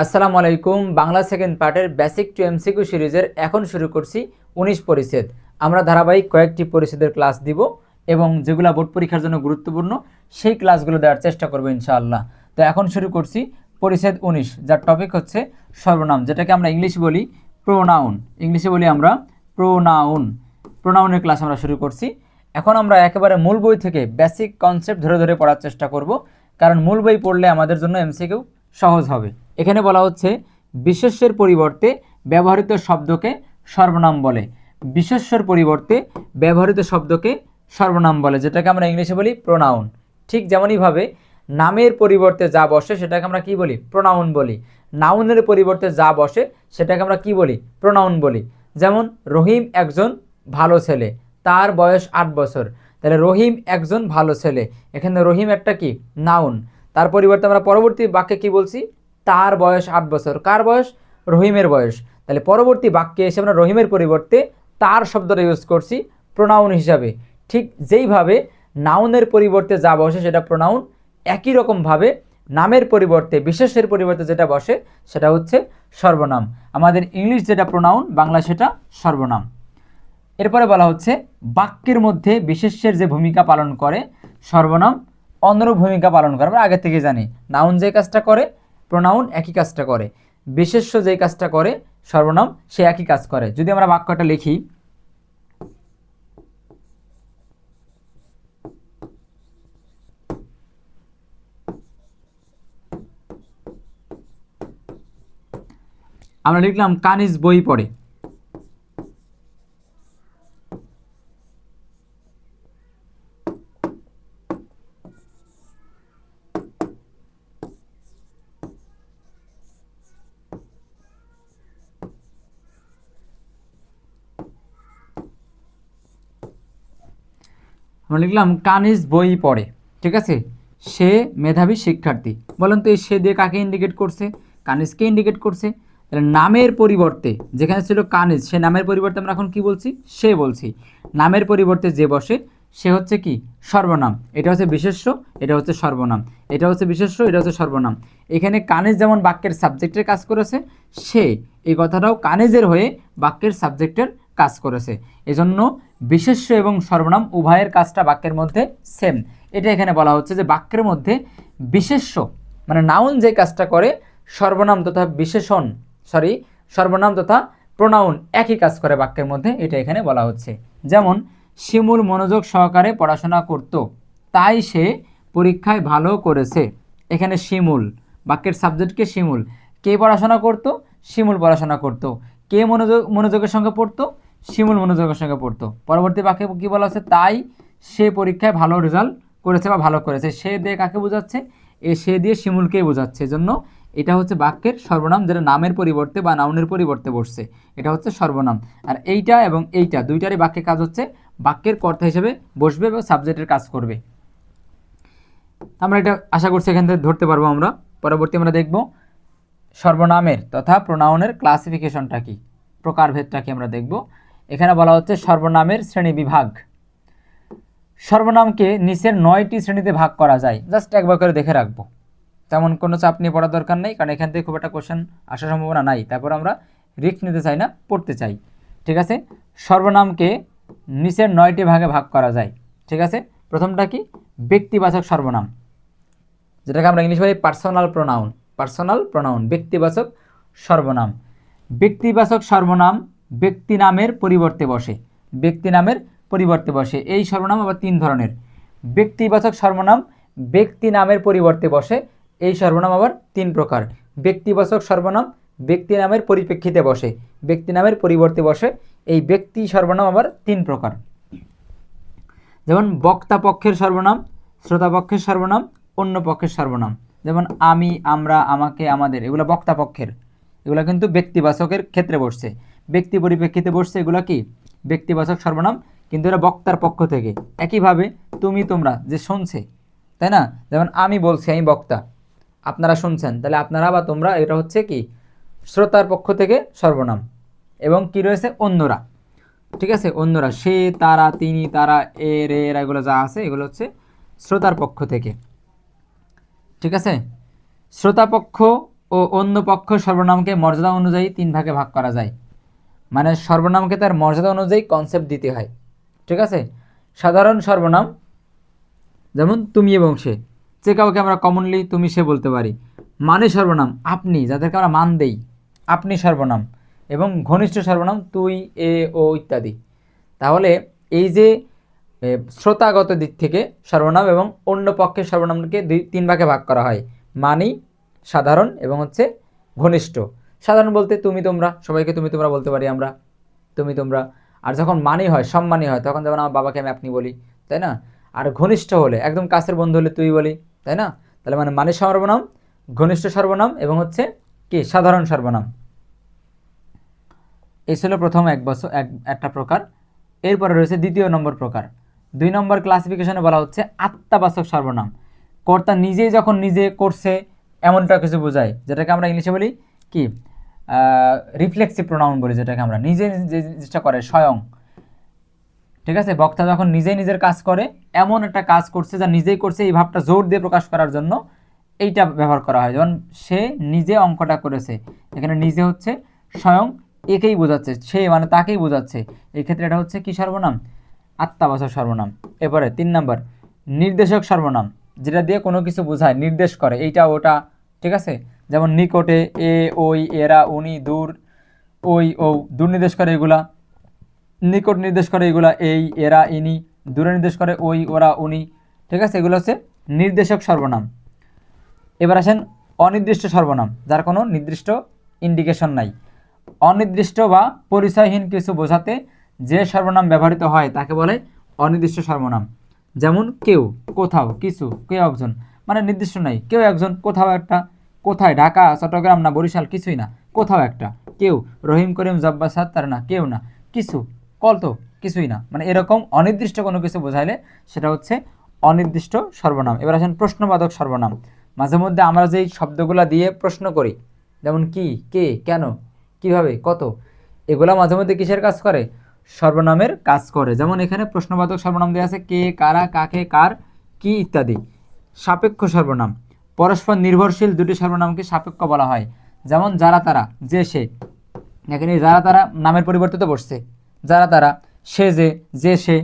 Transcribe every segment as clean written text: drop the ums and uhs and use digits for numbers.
আসসালামু আলাইকুম। বাংলা সেকেন্ড পার্টের বেসিক টু এমসিকিউ সিরিজের এখন শুরু করছি 19 পরিচ্ছেদ। আমরা ধারাবাহিক কয়েকটি পরিচ্ছেদের ক্লাস দিব এবং যেগুলো বোর্ড পরীক্ষার জন্য গুরুত্বপূর্ণ সেই ক্লাসগুলো দেওয়ার চেষ্টা করব ইনশাআল্লাহ। তো এখন শুরু করছি পরিচ্ছেদ 19, যার টপিক হচ্ছে সর্বনাম, যেটাকে আমরা ইংলিশে বলি প্রোনাউন। ইংলিশে বলি আমরা প্রোনাউন। প্রোনাউনের ক্লাস আমরা শুরু করছি। এখন আমরা একেবারে মূল বই থেকে বেসিক কনসেপ্ট ধরে ধরে পড়ার চেষ্টা করব, কারণ মূল বই পড়লে আমাদের জন্য এমসিকিউ সহজ হবে। এখানে বলা হচ্ছে বিশেষ্যের পরিবর্তে ব্যবহৃত শব্দকে সর্বনাম বলে। বিশেষ্যের পরিবর্তে ব্যবহৃত শব্দকে সর্বনাম বলে, যেটাকে আমরা ইংলিশে বলি প্রোনাউন। ঠিক যেমনইভাবে নামের পরিবর্তে যা বসে সেটাকে আমরা কি বলি? প্রোনাউন বলি। নাউনের পরিবর্তে যা বসে সেটাকে আমরা কি বলি? প্রোনাউন বলি। যেমন রহিম একজন ভালো ছেলে, তার বয়স 8 বছর। তাহলে রহিম একজন ভালো ছেলে, এখানে রহিম একটা কি? নাউন। তার পরিবর্তে আমরা পরবর্তী বাক্যে কি বলছি? তার বয়স 8 বছর। কার বয়স? রহিমের বয়স। তাহলে পরবর্তী বাক্যে এসে আমরা রহিমের পরিবর্তে তার শব্দটা ইউজ করছি প্রোনাউন হিসাবে। ঠিক যেইভাবে নাউনের পরিবর্তে যা বসে সেটা প্রোনাউন, একই রকমভাবে নামের পরিবর্তে বিশেষের পরিবর্তে যেটা বসে সেটা হচ্ছে সর্বনাম। আমাদের ইংলিশ যেটা প্রোনাউন, বাংলা সেটা সর্বনাম। এরপরে বলা হচ্ছে বাক্যের মধ্যে বিশেষ্যের যে ভূমিকা পালন করে সর্বনাম অনুরূপ ভূমিকা পালন করে। আমরা আগে থেকে জানি নাউন যে কাজটা করে প্রোনাউন একই কাজটা করে, বিশেষ্য যেই কাজটা করে সর্বনাম সে একই কাজ করে। যদি আমরা বাক্যটা লিখি, আমরা লিখলাম কানিজ বই পড়ে। আমরা লিখলাম কানিজ বই পড়ে, ঠিক আছে। সে মেধাবী শিক্ষার্থী। বলেন তো এই সে দিয়ে কাকে ইন্ডিকেট করছে? কানিজকে ইন্ডিকেট করছে। তাহলে নামের পরিবর্তে যেখানে ছিল কানিজ, সে নামের পরিবর্তে আমরা এখন কি বলছি? সে বলছি। নামের পরিবর্তে যে বসে সে হচ্ছে কি? সর্বনাম। এটা হচ্ছে বিশেষ্য, এটা হচ্ছে সর্বনাম। এটা হচ্ছে বিশেষ্য, এটা হচ্ছে সর্বনাম। এখানে কানিজ যেমন বাক্যের সাবজেক্টের কাজ করেছে, সে এই কথাটাও কানিজের হয়ে বাক্যের সাবজেক্টের কাজ করেছে। এজন্য বিশেষ্য এবং সর্বনাম উভয়ের কাজটা বাক্যের মধ্যে সেম। এটা এখানে বলা হচ্ছে যে বাক্যের মধ্যে বিশেষ্য মানে নাউন যে কাজটা করে সর্বনাম তথা বিশেষণ সর্বনাম তথা প্রোনাউন একই কাজ করে বাক্যের মধ্যে, এটা এখানে বলা হচ্ছে। যেমন শিমুল মনোযোগ সহকারে পড়াশোনা করত, তাই সে পরীক্ষায় ভালো করেছে। এখানে শিমুল বাক্যের সাবজেক্টকে শিমুল। কে পড়াশোনা করত? শিমুল পড়াশোনা করত। কে মনোযোগের সঙ্গে পড়তো? শিমুল মনোযোগের সঙ্গে পড়তো। পরবর্তী বাক্যে কি বলা হচ্ছে? তাই সে পরীক্ষায় ভালো রেজাল্ট করেছে বা ভালো করেছে। সে দিয়ে কাকে বোঝাচ্ছে? সে দিয়ে শিমুলকেই বোঝাচ্ছে। এজন্য এটা হচ্ছে বাক্যের সর্বনাম, যেটা নামের পরিবর্তে বা নাউনের পরিবর্তে বসছে, এটা হচ্ছে সর্বনাম। আর এইটা এবং এইটা দুইটারই বাক্যের কাজ হচ্ছে বাক্যের কর্তা হিসেবে বসবে বা সাবজেক্টের কাজ করবে। আমরা এটা আশা করছি এখান থেকে ধরতে পারবো। আমরা পরবর্তী আমরা দেখব সর্বনামের তথা প্রোনাউনের ক্লাসিফিকেশনটা কি, প্রকারভেদটা কি আমরা দেখব। এখানে বলা হচ্ছে সর্বনামের শ্রেণী বিভাগ। সর্বনামকে নিচের 9টি শ্রেণীতে ভাগ করা যায়। জাস্ট একবার করে দেখে রাখবো, তেমন কোনো চাপ নিয়ে পড়ার দরকার নেই, কারণ এখান থেকে খুব একটা কোশ্চেন আসার সম্ভাবনা নাই। তারপর আমরা রিস্ক নিতে চাই না, পড়তে চাই, ঠিক আছে। সর্বনামকে নিচের 9টি ভাগে ভাগ করা যায়, ঠিক আছে। প্রথমটা কি? ব্যক্তিবাচক সর্বনাম, যেটাকে আমরা ইংলিশ বলি পার্সোনাল প্রোনাউন। পার্সোনাল প্রোনাউন ব্যক্তিবাচক সর্বনাম। ব্যক্তিবাচক সর্বনাম ব্যক্তি নামের পরিবর্তে বসে। ব্যক্তি নামের পরিবর্তে বসে। এই সর্বনাম আবার 3 ধরনের। ব্যক্তিবাচক সর্বনাম ব্যক্তি নামের পরিবর্তে বসে, এই সর্বনাম আবার 3 প্রকার। ব্যক্তিবাচক সর্বনাম ব্যক্তি নামের পরিপ্রেক্ষিতে বসে, ব্যক্তি নামের পরিবর্তে বসে, এই ব্যক্তি সর্বনাম আবার 3 প্রকার। যেমন বক্তা পক্ষের সর্বনাম, শ্রোতা পক্ষের সর্বনাম, অন্য পক্ষের সর্বনাম। যেমন আমি, আমরা, আমাকে, আমাদের, এগুলো বক্তা পক্ষের। এগুলো কিন্তু ব্যক্তিবাচকের ক্ষেত্রে বসছে, ব্যক্তি পরিপ্রেক্ষিতে বসছে, এগুলো কি? ব্যক্তিবাচক সর্বনাম, কিন্তু এরা বক্তার পক্ষ থেকে। একইভাবে তুমি, তোমরা যে শুনছে, তাই না? যেমন আমি বলছি, আমি বক্তা, আপনারা শুনছেন, তাহলে আপনারা বা তোমরা, এটা হচ্ছে কি? শ্রোতার পক্ষ থেকে সর্বনাম। এবং কি রয়েছে? অন্যরা, ঠিক আছে। অন্যরা সে, তারা, তিনি, তারা, এরা, এগুলো যা আছে এগুলো হচ্ছে শ্রোতার পক্ষ থেকে, ঠিক আছে। শ্রোতাপক্ষ ও অন্য পক্ষ সর্বনামকে মর্যাদা অনুযায়ী 3 ভাগে ভাগ করা যায়। মানে সর্বনামকে তার মর্যাদা অনুযায়ী কনসেপ্ট দিতে হয়, ঠিক আছে। সাধারণ সর্বনাম যেমন তুমি এবং সে, যে কাউকে আমরা কমনলি তুমি সে বলতে পারি। মানে সর্বনাম আপনি, যাদেরকে আমরা মান দেই, আপনি সর্বনাম। এবং ঘনিষ্ঠ সর্বনাম তুই, এ, ও ইত্যাদি। তাহলে এই যে শ্রোতাগত দিক থেকে সর্বনাম এবং অন্য পক্ষের সর্বনামকে 3 ভাগে ভাগ করা হয়। মানি, সাধারণ এবং হচ্ছে ঘনিষ্ঠ। সাধারণ বলতে তুমি তোমরা, সবাইকে তুমি তোমরা বলতে পারি আমরা, তুমি তোমরা। আর যখন মানি হয়, সম্মানী হয়, তখন যেমন আমার বাবাকে আমি আপনি বলি, তাই না। আর ঘনিষ্ঠ হলে, একদম কাছের বন্ধু হলে তুই বলি, তাই না। তাহলে মানে মানি সর্বনাম, ঘনিষ্ঠ সর্বনাম এবং হচ্ছে কি সাধারণ সর্বনাম। এই ছিল প্রথম একটা প্রকার। এরপরে রয়েছে দ্বিতীয় নম্বর প্রকার। 2 নম্বর ক্লাসিফিকেশনে বলা হচ্ছে আত্মাবাচক সর্বনাম। কর্তা নিজেই যখন নিজে করছে এমনটা কিছু বোঝায়, যেটাকে আমরা ইংলিশে বলি কি রিফ্লেক্সিভ প্রোনাউন বলি, যেটাকে আমরা নিজে যে জিনিসটা করে স্বয়ং, ঠিক আছে। বক্তা যখন নিজেই নিজের কাজ করে, এমন একটা কাজ করছে যা নিজেই করছে, এই ভাবটা জোর দিয়ে প্রকাশ করার জন্য এইটা ব্যবহার করা হয়। যেমন সে নিজে অঙ্কটা করেছে, এখানে নিজে হচ্ছে স্বয়ং একেই বোঝাচ্ছে, সে মানে তাকেই বোঝাচ্ছে। এই ক্ষেত্রে এটা হচ্ছে কি সর্বনাম, আত্মাবাচক সর্বনাম। এরপরে 3 নম্বর নির্দেশক সর্বনাম, যেটা দিয়ে কোনো কিছু বোঝায়, নির্দেশ করে এইটা ওটা, ঠিক আছে। যেমন নিকটে, এ, ওই, এরা, উনি, দূর, ওই, ও, দূর নির্দেশ করে এগুলা, নিকট নির্দেশ করে এগুলা এই, এরা, ইনি, দূরে নির্দেশ করে ওই, ওরা, উনি, ঠিক আছে। এগুলো হচ্ছে নির্দেশক সর্বনাম। এবার আসেন অনির্দিষ্ট সর্বনাম, যার কোনো নির্দিষ্ট ইন্ডিকেশন নাই। অনির্দিষ্ট বা পরিচয়হীন কিছু বোঝাতে যে সর্বনাম ব্যবহৃত হয় তাকে বলে অনির্দিষ্ট সর্বনাম। যেমন কেউ, কোথাও, কিছু, কেউ একজন, মানে নির্দিষ্ট নাই, কেউ একজন, কোথাও একটা, কোথায়, ঢাকা, চট্টগ্রাম না বরিশাল, কিছুই না, কোথাও একটা, কেউ, রহিম, করিম, জব্বার, সাত্তার না, কেউ না, কিছু, কত, কিছুই না, মানে এরকম অনির্দিষ্ট কোনো কিছু বোঝাইলে সেটা হচ্ছে অনির্দিষ্ট সর্বনাম। এবার আসেন প্রশ্নবাদক সর্বনাম। মাঝে মধ্যে আমরা যেই শব্দগুলা দিয়ে প্রশ্ন করি, যেমন কি, কে, কেন, কিভাবে, কত, এগুলা মাঝে মধ্যে কিসের কাজ করে, সর্বনামের কাজ করে। যেমন এখানে প্রশ্নবাদক সর্বনাম দেওয়া আছে কে, কারা, কাকে, কার, কি ইত্যাদি। সাপেক্ষ সর্বনাম, পরস্পর নির্ভরশীল দুটি সর্বনামকে সাপেক্ষ বলা হয়। যেমন যারা তারা, যে সে, এখানে যারা তারা নামের পরিবর্তে তো বসছে, যারা তারা, সে যে সে,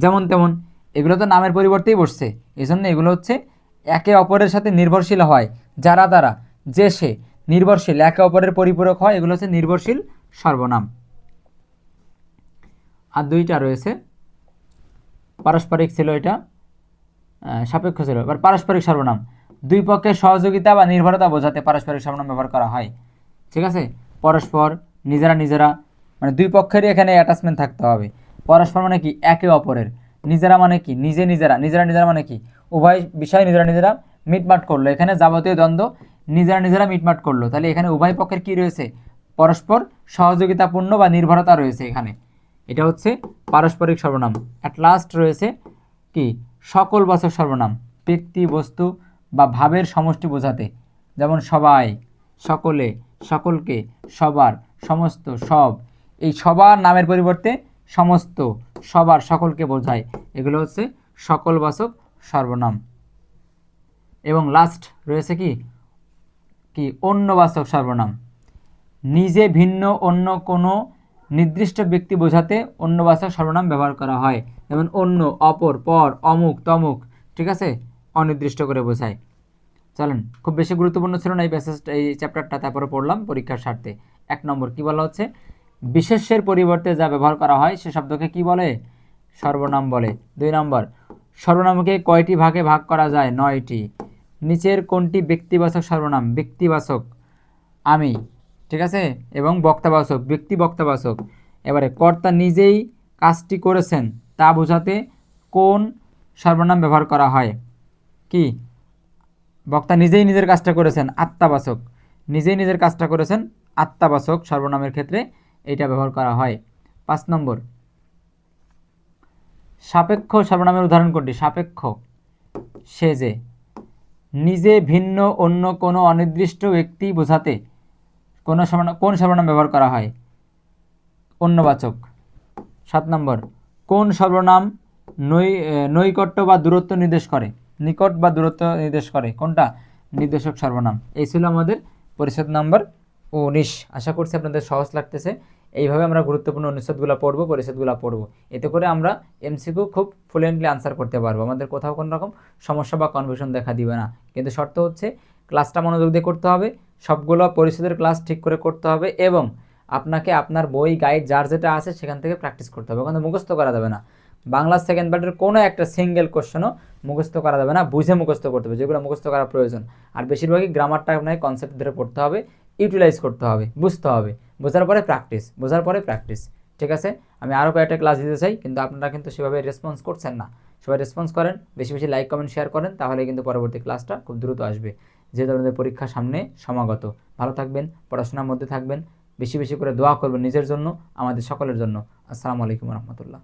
যেমন তেমন, এগুলো তো নামের পরিবর্তেই বসছে, এই জন্য এগুলো হচ্ছে একে অপরের সাথে নির্ভরশীল হয়। যারা তারা, যে সে, নির্ভরশীল, একে অপরের পরিপূরক হয়, এগুলো হচ্ছে নির্ভরশীল সর্বনাম। আর 2টা রয়েছে, পারস্পরিক ছিল এটা, সাপেক্ষ ছিল। এবার পারস্পরিক সর্বনাম, দুই পক্ষের সহযোগিতা বা নির্ভরতা বোঝাতে পারস্পরিক সর্বনাম ব্যবহার করা হয়, ঠিক আছে। পরস্পর, নিজেরা নিজেরা, মানে দুই পক্ষেরই এখানে অ্যাটাচমেন্ট থাকতে হবে। পরস্পর মানে কি একে অপরের, নিজেরা মানে কি নিজে নিজেরা, নিজেরা নিজেরা মানে কি উভয় বিষয় নিজেরা নিজেরা মিটমাট করলো, এখানে যাবতীয় দ্বন্দ্ব নিজেরা নিজেরা মিটমাট করলো। তাহলে এখানে উভয় পক্ষের কি রয়েছে, পরস্পর সহযোগিতাপূর্ণ বা নির্ভরতা রয়েছে এখানে, এটা হচ্ছে পারস্পরিক সর্বনাম। অ্যাট লাস্ট রয়েছে কি সকল বাচক সর্বনাম, ব্যক্তি, বস্তু বা ভাবের সমষ্টি বোঝাতে। যেমন সবাই, সকলে, সকলকে, সবার, সমস্ত, সব। এই সবার নামের পরিবর্তে সমস্ত, সবার, সকলকে বোঝায়, এগুলো হচ্ছে সকল বাচক সর্বনাম। এবং লাস্ট রয়েছে কি কি অন্যবাচক সর্বনাম, নিজে ভিন্ন অন্য কোনো নির্দিষ্ট ব্যক্তি বোঝাতে অন্যবাচক সর্বনাম ব্যবহার করা হয়। যেমন অন্য, অপর, পর, অমুক, তমুক, ঠিক আছে, অনির্দিষ্ট করে বোঝায়। চলেন, খুব বেশি গুরুত্বপূর্ণ ছিল না এই প্যাসেজটা, এই চ্যাপ্টারটা, তারপরে পড়লাম পরীক্ষার স্বার্থে। 1 নম্বর কি বলা হচ্ছে, বিশেষ্যের পরিবর্তে যা ব্যবহার করা হয় সে শব্দকে কি বলে, সর্বনাম বলে। 2 নম্বর, সর্বনামকে কয়টি ভাগে ভাগ করা যায়, 9টি। নিচের কোনটি ব্যক্তিবাচক সর্বনাম, ব্যক্তিবাচক আমি, ঠিক আছে, এবং বক্তাবাচক ব্যক্তি, বক্তাবাচক। এবারে কর্তা নিজেই কাজটি করেছেন তা বোঝাতে কোন সর্বনাম ব্যবহার করা হয়, কি বক্তা নিজেই নিজের কাজটা করেছেন, আত্মাবাচক, নিজেই নিজের কাজটা করেছেন, আত্মাবাচক সর্বনামের ক্ষেত্রে এটা ব্যবহার করা হয়। 5 নম্বর, সাপেক্ষ সর্বনামের উদাহরণ কোনটি, সাপেক্ষ, সে যে, নিজে ভিন্ন অন্য কোনো অনির্দিষ্ট ব্যক্তি বোঝাতে কোন সর্বনাম ব্যবহার করা হয়, অন্যবাচক। 7 নম্বর, কোন সর্বনাম নৈকট্য বা দূরত্ব নির্দেশ করে, নিকট বা দূরত্ব নির্দেশ করে, কোনটা, নির্দেশক সর্বনাম। এই ছিল আমাদের পরিচ্ছেদ নাম্বার 19। আশা করছি আপনাদের সহজ লাগতেছে। এইভাবে আমরা গুরুত্বপূর্ণ অনুচ্ছেদগুলো পড়বো, পরিচ্ছেদগুলো পড়বো, এতে করে আমরা এমসিকিউ খুব ফ্লুয়েন্টলি আনসার করতে পারবো, আমাদের কোথাও কোনো রকম সমস্যা বা কনফিউশন দেখা দিবে না। কিন্তু শর্ত হচ্ছে ক্লাসটা মনোযোগ দিয়ে করতে হবে, সবগুলো পরিচ্ছেদের ক্লাস ঠিক করে করতে হবে, এবং আপনাকে আপনার বই গাইড যার যেটা আছে সেখান থেকে প্র্যাকটিস করতে হবে, ওখানে মুখস্থ করা যাবে না। বাংলা সেকেন্ড পার্টের কোনো একটা সিঙ্গেল কোশ্চেনও মুখস্থ করা যাবে না, বুঝে মুখস্থ করতে হবে যেগুলো মুখস্থ করা প্রয়োজন। আর বেশিরভাগই গ্রামারটা আপনাকে কনসেপ্ট ধরে পড়তে হবে, ইউটিলাইজ করতে হবে, বুঝতে হবে, বোঝার পরে প্র্যাকটিস, বোঝার পরে প্র্যাকটিস। ঠিক আছে, আমি আরও কয়েকটা ক্লাস দিতে চাই, কিন্তু আপনারা কিন্তু সেভাবে রেসপন্স করছেন না। সবাই রেসপন্স করেন, বেশি বেশি লাইক কমেন্ট শেয়ার করেন, তাহলে কিন্তু পরবর্তী ক্লাসটা খুব দ্রুত আসবে। যেহেতু আপনাদের পরীক্ষা সামনে সমাগত, ভালো থাকবেন, পড়াশোনার মধ্যে থাকবেন, বেশি বেশি করে দোয়া করবেন নিজের জন্য, আমাদের সকলের জন্য। আসসালামু আলাইকুম রহমতুল্লাহ।